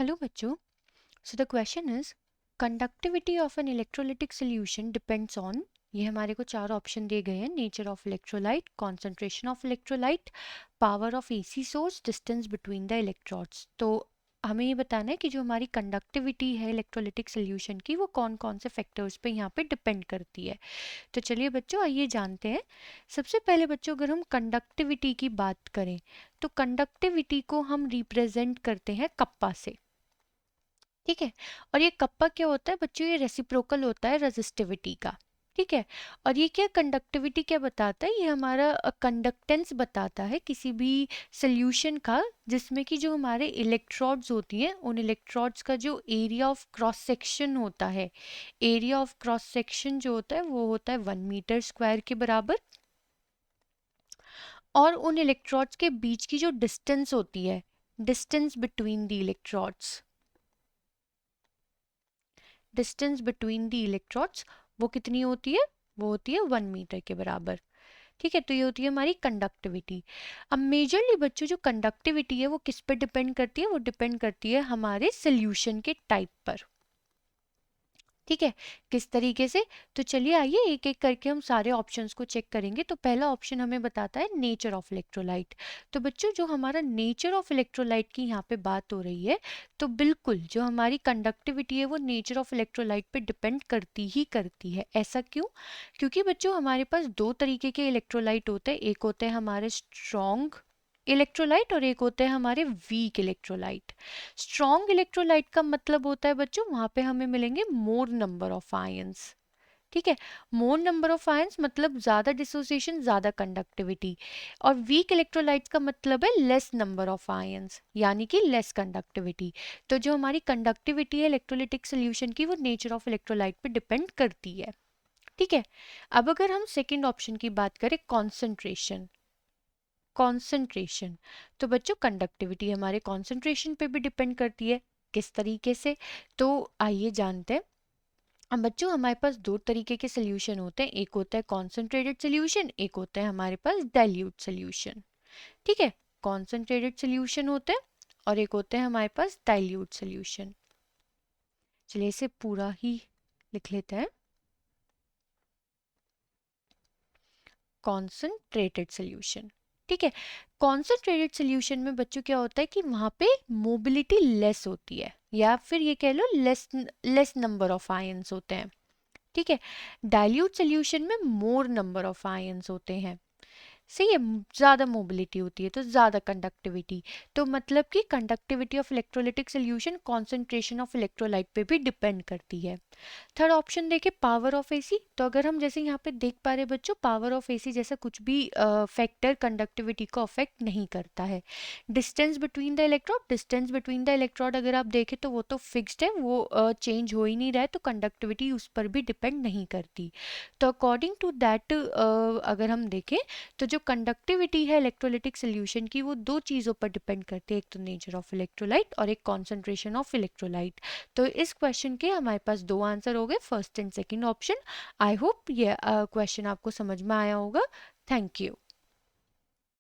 Hello बच्चों. So the question is conductivity of an electrolytic solution depends on, ये हमारे को चार ऑप्शन दिए गए हैं, nature of electrolyte, concentration of electrolyte, power of AC source, distance between the electrodes. तो हमें ये बताना है कि जो हमारी कंडक्टिविटी है इलेक्ट्रोलिटिक सोल्यूशन की वो कौन कौन से फैक्टर्स पे यहाँ पे डिपेंड करती है. तो चलिए बच्चों आइए जानते हैं. सबसे पहले बच्चों अगर हम कंडक्टिविटी की बात करें तो कंडक्टिविटी को हम रिप्रेजेंट करते हैं कप्पा से. ठीक है. और ये कप्पा क्या होता है बच्चों, ये रेसिप्रोकल होता है रेजिस्टिविटी का. ठीक है. और ये क्या कंडक्टिविटी क्या बताता है, ये हमारा कंडक्टेंस बताता है किसी भी सोल्यूशन का जिसमें कि जो हमारे इलेक्ट्रोड्स होती हैं उन इलेक्ट्रोड्स का जो एरिया ऑफ क्रॉस सेक्शन होता है, एरिया ऑफ क्रॉस सेक्शन जो होता है वो होता है 1 मीटर स्क्वायर के बराबर. और उन इलेक्ट्रोड्स के बीच की जो डिस्टेंस होती है, distance between the electrodes, distance between the electrodes वो कितनी होती है, वो होती है 1 मीटर के बराबर. ठीक है. तो ये होती है हमारी कंडक्टिविटी. अब मेजरली बच्चों जो कंडक्टिविटी है वो किस पर डिपेंड करती है, वो डिपेंड करती है हमारे सोल्यूशन के टाइप पर. ठीक है. किस तरीके से, तो चलिए आइए एक एक करके हम सारे ऑप्शंस को चेक करेंगे. तो पहला ऑप्शन हमें बताता है नेचर ऑफ इलेक्ट्रोलाइट. तो बच्चों जो हमारा नेचर ऑफ इलेक्ट्रोलाइट की यहाँ पे बात हो रही है, तो बिल्कुल जो हमारी कंडक्टिविटी है वो नेचर ऑफ इलेक्ट्रोलाइट पे डिपेंड करती ही करती है. ऐसा क्यों? क्योंकि बच्चों हमारे पास दो तरीके के इलेक्ट्रोलाइट होते हैं. एक होते हैं हमारे स्ट्रॉन्ग इलेक्ट्रोलाइट और एक होते हैं हमारे वीक इलेक्ट्रोलाइट. स्ट्रॉन्ग इलेक्ट्रोलाइट का मतलब होता है बच्चों वहां पे हमें मिलेंगे मोर नंबर ऑफ आयंस. ठीक है. मोर नंबर ऑफ आयंस मतलब ज्यादा डिसोसिएशन, ज्यादा कंडक्टिविटी. और वीक इलेक्ट्रोलाइट का मतलब है लेस नंबर ऑफ आयंस यानी कि लेस कंडक्टिविटी. तो जो हमारी कंडक्टिविटी है इलेक्ट्रोलिटिक सोल्यूशन की वो नेचर ऑफ इलेक्ट्रोलाइट पे डिपेंड करती है. ठीक है. अब अगर हम सेकेंड ऑप्शन की बात करें कॉन्सेंट्रेशन, कॉन्सेंट्रेशन, तो बच्चों कंडक्टिविटी हमारे कॉन्सेंट्रेशन पे भी डिपेंड करती है. किस तरीके से, तो आइए जानते हैं. अब बच्चों हमारे पास दो तरीके के सोल्यूशन होते हैं, एक होता है कॉन्सेंट्रेटेड सोल्यूशन, एक होता है हमारे पास डाइल्यूट सोल्यूशन. ठीक है. कॉन्सेंट्रेटेड सोल्यूशन होते हैं और एक होते हैं हमारे पास डाइल्यूट सोल्यूशन. चलिए इसे पूरा ही लिख लेते हैं. Concentrated solution. ठीक है. कॉन्सेंट्रेटेड सोल्यूशन में बच्चों क्या होता है कि वहां पे मोबिलिटी लेस होती है या फिर ये कह लो लेस नंबर ऑफ आयंस होते हैं. ठीक है. डाइल्यूट सोल्यूशन में मोर नंबर ऑफ आयंस होते हैं. सही है. ज़्यादा मोबिलिटी होती है तो ज़्यादा कंडक्टिविटी. तो मतलब कि conductivity of electrolytic solution concentration of electrolyte पे भी डिपेंड करती है. थर्ड ऑप्शन देखें पावर ऑफ एसी. तो अगर हम जैसे यहाँ पे देख पा रहे बच्चों पावर ऑफ एसी जैसा कुछ भी फैक्टर कंडक्टिविटी को अफेक्ट नहीं करता है. Distance between the electrode, distance between the electrode अगर आप देखें तो वो तो फिक्स्ड है, वो चेंज हो ही नहीं रहा है, तो कंडक्टिविटी उस पर भी डिपेंड नहीं करती. तो अकॉर्डिंग टू दैट अगर हम देखें तो जो कंडक्टिविटी है इलेक्ट्रोलिटिक सोल्यूशन की वो दो चीज़ों पर डिपेंड करती है, एक तो नेचर ऑफ इलेक्ट्रोलाइट और एक कॉन्सेंट्रेशन ऑफ इलेक्ट्रोलाइट. तो इस क्वेश्चन के हमारे पास दो आंसर हो गए, first and second option. I hope ये क्वेश्चन आपको समझ में आया होगा. Thank you.